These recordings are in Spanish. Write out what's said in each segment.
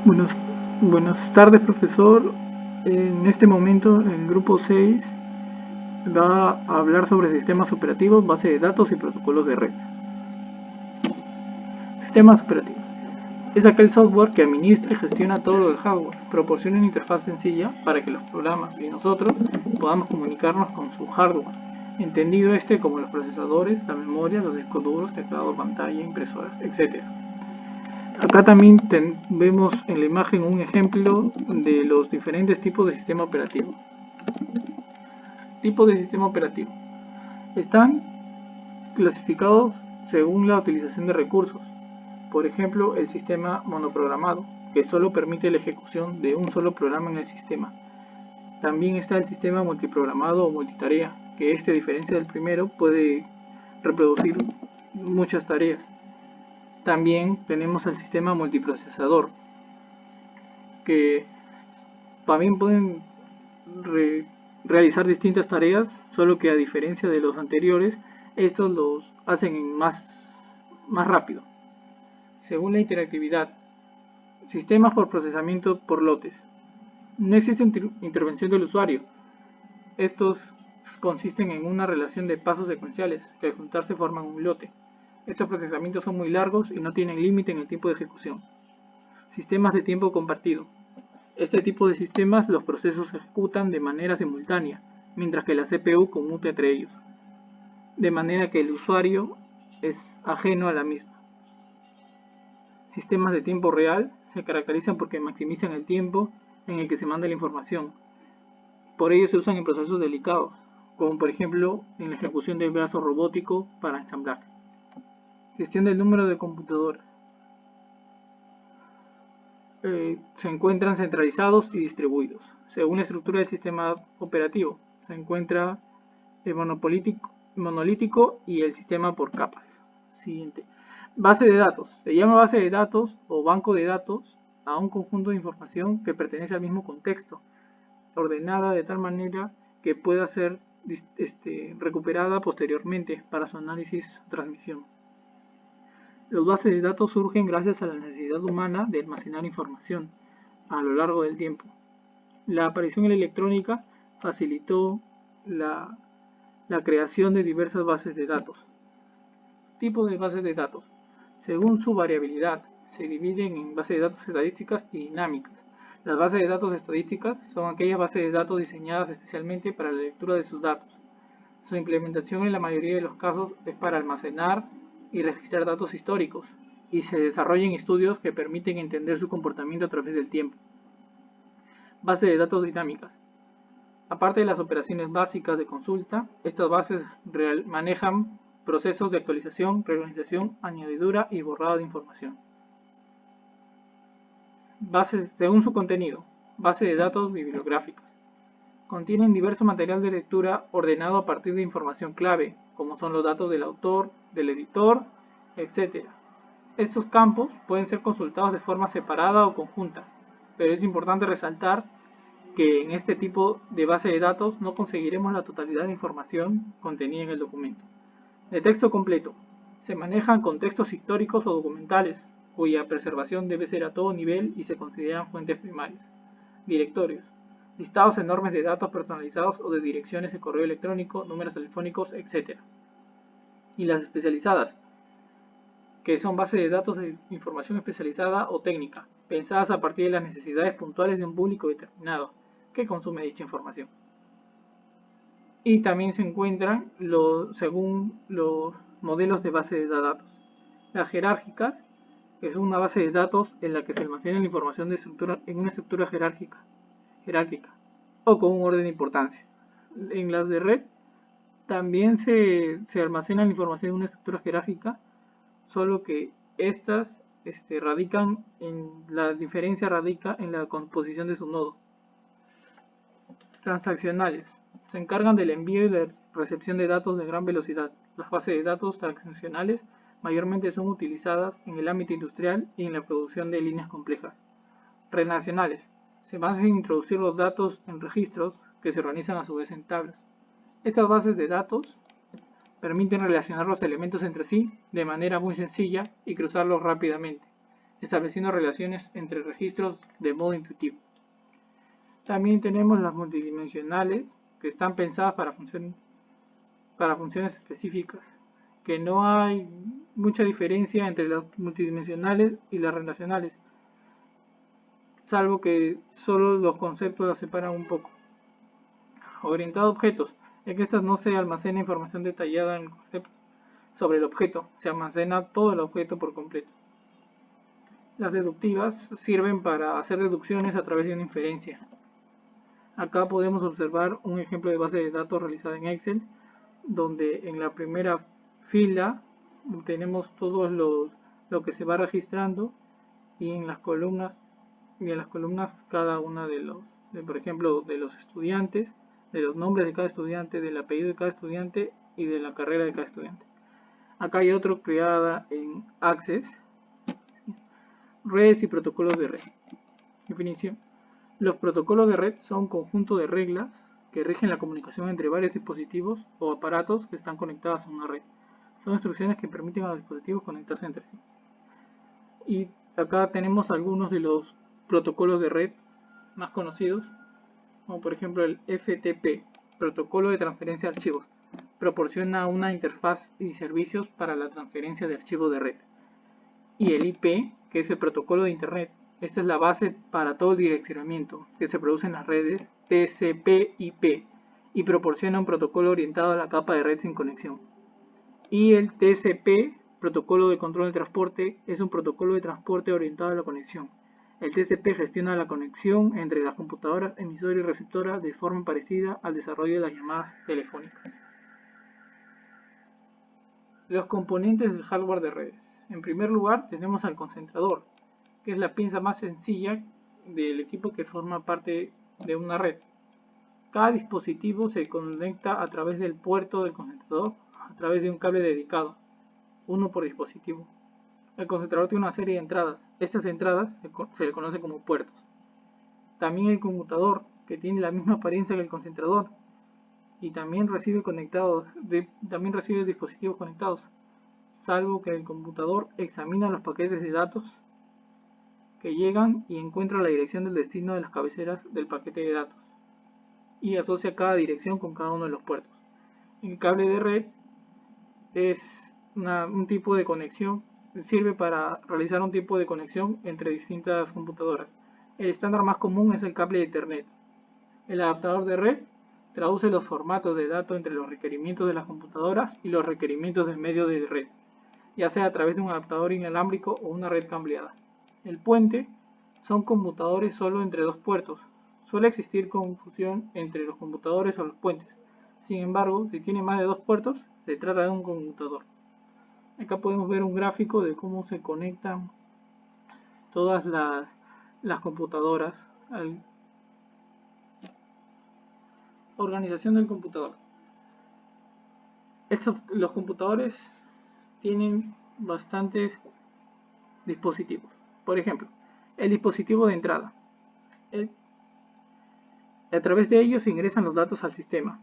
Buenos, buenas tardes, profesor. En este momento, el grupo 6 va a hablar sobre sistemas operativos, base de datos y protocolos de red. Sistemas operativos. Es aquel software que administra y gestiona todo el hardware, proporciona una interfaz sencilla para que los programas y nosotros podamos comunicarnos con su hardware, entendido como los procesadores, la memoria, los discos duros, teclado, pantalla, impresoras, etc. Acá también vemos en la imagen un ejemplo de los diferentes tipos de sistema operativo. Tipos de sistema operativo. Están clasificados según la utilización de recursos. Por ejemplo, el sistema monoprogramado, que solo permite la ejecución de un solo programa en el sistema. También está el sistema multiprogramado o multitarea, que a diferencia del primero puede reproducir muchas tareas. También tenemos el sistema multiprocesador, que también pueden realizar distintas tareas, solo que a diferencia de los anteriores, estos los hacen más rápido. Según la interactividad, sistemas por procesamiento por lotes. No existe intervención del usuario. Estos consisten en una relación de pasos secuenciales que al juntarse forman un lote. Estos procesamientos son muy largos y no tienen límite en el tiempo de ejecución. Sistemas de tiempo compartido. Este tipo de sistemas los procesos se ejecutan de manera simultánea, mientras que la CPU conmuta entre ellos, de manera que el usuario es ajeno a la misma. Sistemas de tiempo real se caracterizan porque maximizan el tiempo en el que se manda la información. Por ello se usan en procesos delicados, como por ejemplo en la ejecución del brazo robótico para ensamblaje. Gestión del número de computadoras. Se encuentran centralizados y distribuidos. Según la estructura del sistema operativo, se encuentra el monolítico y el sistema por capas. Siguiente. Base de datos. Se llama base de datos o banco de datos a un conjunto de información que pertenece al mismo contexto, ordenada de tal manera que pueda ser recuperada posteriormente para su análisis o transmisión. Las bases de datos surgen gracias a la necesidad humana de almacenar información a lo largo del tiempo. La aparición de la electrónica facilitó la creación de diversas bases de datos. Tipos de bases de datos. Según su variabilidad, se dividen en bases de datos estadísticas y dinámicas. Las bases de datos estadísticas son aquellas bases de datos diseñadas especialmente para la lectura de sus datos. Su implementación en la mayoría de los casos es para almacenar y registrar datos históricos, y se desarrollan estudios que permiten entender su comportamiento a través del tiempo. Base de datos dinámicas. Aparte de las operaciones básicas de consulta, estas bases manejan procesos de actualización, reorganización, añadidura y borrado de información. Bases según su contenido. Base de datos bibliográficas. Contienen diverso material de lectura ordenado a partir de información clave, como son los datos del autor, del editor, etc. Estos campos pueden ser consultados de forma separada o conjunta, pero es importante resaltar que en este tipo de base de datos no conseguiremos la totalidad de información contenida en el documento. De texto completo. Se manejan contextos históricos o documentales, cuya preservación debe ser a todo nivel y se consideran fuentes primarias. Directorios. Listados enormes de datos personalizados o de direcciones de correo electrónico, números telefónicos, etc. Y las especializadas, que son bases de datos de información especializada o técnica, pensadas a partir de las necesidades puntuales de un público determinado que consume dicha información. Y también se encuentran según los modelos de base de datos. Las jerárquicas, que es una base de datos en la que se almacena la información en una estructura jerárquica o con un orden de importancia. En las de red también se almacena la información en una estructura jerárquica, solo que estas la diferencia radica en la composición de su nodo. Transaccionales. Se encargan del envío y la recepción de datos de gran velocidad. Las bases de datos transaccionales mayormente son utilizadas en el ámbito industrial y en la producción de líneas complejas. Relacionales. Se basan en introducir los datos en registros que se organizan a su vez en tablas. Estas bases de datos permiten relacionar los elementos entre sí de manera muy sencilla y cruzarlos rápidamente. estableciendo relaciones entre registros de modo intuitivo. También tenemos las multidimensionales, que están pensadas para funciones específicas, que no hay mucha diferencia entre las multidimensionales y las relacionales, salvo que solo los conceptos las separan un poco. Orientado a objetos, en que estas no se almacena información detallada en el concepto sobre el objeto, se almacena todo el objeto por completo. Las deductivas sirven para hacer deducciones a través de una inferencia. Acá podemos observar un ejemplo de base de datos realizada en Excel, donde en la primera fila tenemos todo lo que se va registrando, y en las columnas cada una por ejemplo, de los estudiantes, de los nombres de cada estudiante, del apellido de cada estudiante y de la carrera de cada estudiante. Acá hay otro creada en Access, redes y protocolos de red. Definición: los protocolos de red son un conjunto de reglas que rigen la comunicación entre varios dispositivos o aparatos que están conectados a una red. Son instrucciones que permiten a los dispositivos conectarse entre sí. Y acá tenemos algunos de los protocolos de red más conocidos, como por ejemplo el FTP, protocolo de transferencia de archivos. Proporciona una interfaz y servicios para la transferencia de archivos de red. Y el IP, que es el protocolo de Internet. Esta es la base para todo el direccionamiento que se produce en las redes TCP/IP y proporciona un protocolo orientado a la capa de red sin conexión. Y el TCP, protocolo de control de transporte, es un protocolo de transporte orientado a la conexión. El TCP gestiona la conexión entre las computadoras emisora y receptora de forma parecida al desarrollo de las llamadas telefónicas. Los componentes del hardware de redes. En primer lugar tenemos al concentrador, que es la pieza más sencilla del equipo que forma parte de una red. Cada dispositivo se conecta a través del puerto del concentrador a través de un cable dedicado, uno por dispositivo. El concentrador tiene una serie de entradas. Estas entradas se le conoce como puertos. También el conmutador, que tiene la misma apariencia que el concentrador, y también recibe dispositivos conectados, salvo que el computador examina los paquetes de datos que llegan y encuentra la dirección del destino de las cabeceras del paquete de datos y asocia cada dirección con cada uno de los puertos. El cable de red es un tipo de conexión, sirve para realizar un tipo de conexión entre distintas computadoras. El estándar más común es el cable de Ethernet. El adaptador de red traduce los formatos de datos entre los requerimientos de las computadoras y los requerimientos del medio de red, ya sea a través de un adaptador inalámbrico o una red cableada. El puente son computadores solo entre dos puertos. Suele existir confusión entre los computadores o los puentes. Sin embargo, si tiene más de dos puertos, se trata de un conmutador. Acá podemos ver un gráfico de cómo se conectan todas las computadoras. Organización del computador. Los computadores tienen bastantes dispositivos. Por ejemplo, el dispositivo de entrada. A través de ellos se ingresan los datos al sistema.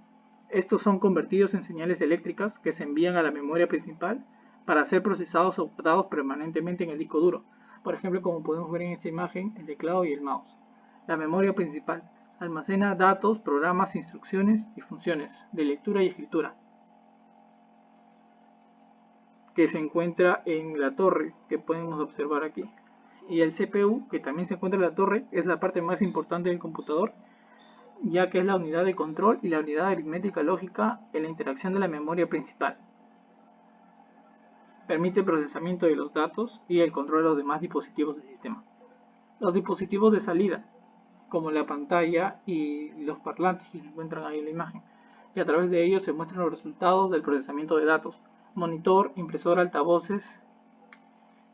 Estos son convertidos en señales eléctricas que se envían a la memoria principal para ser procesados o guardados permanentemente en el disco duro. Por ejemplo, como podemos ver en esta imagen, el teclado y el mouse. La memoria principal almacena datos, programas, instrucciones y funciones de lectura y escritura, que se encuentra en la torre que podemos observar aquí. Y el CPU, que también se encuentra en la torre, es la parte más importante del computador, ya que es la unidad de control y la unidad de aritmética lógica en la interacción de la memoria principal. Permite el procesamiento de los datos y el control de los demás dispositivos del sistema. Los dispositivos de salida, como la pantalla y los parlantes que se encuentran ahí en la imagen, y a través de ellos se muestran los resultados del procesamiento de datos. Monitor, impresora, altavoces.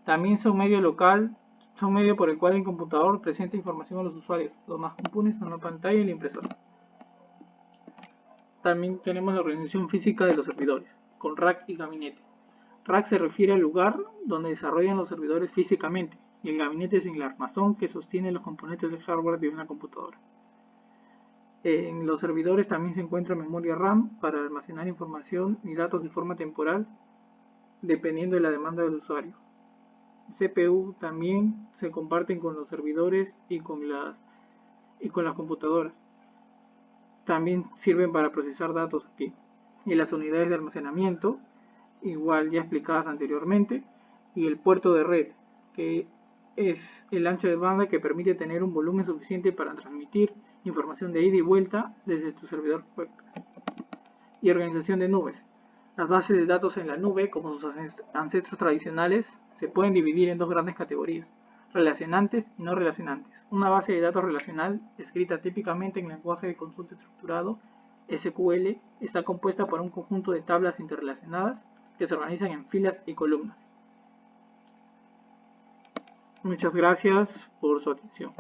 También son medio por el cual el computador presenta información a los usuarios. Los más comunes son la pantalla y la impresora. También tenemos la organización física de los servidores, con rack y gabinete. Rack se refiere al lugar donde desarrollan los servidores físicamente, y el gabinete es el armazón que sostiene los componentes del hardware de una computadora. En los servidores también se encuentra memoria RAM para almacenar información y datos de forma temporal, dependiendo de la demanda del usuario. CPU también se comparten con los servidores y con las computadoras. También sirven para procesar datos aquí. Y las unidades de almacenamiento, igual ya explicadas anteriormente, y el puerto de red, que es el ancho de banda que permite tener un volumen suficiente para transmitir información de ida y vuelta desde tu servidor web. Y organización de nubes. Las bases de datos en la nube, como sus ancestros tradicionales, se pueden dividir en dos grandes categorías: relacionantes y no relacionantes. Una base de datos relacional, escrita típicamente en lenguaje de consulta estructurado SQL, está compuesta por un conjunto de tablas interrelacionadas que se organizan en filas y columnas. Muchas gracias por su atención.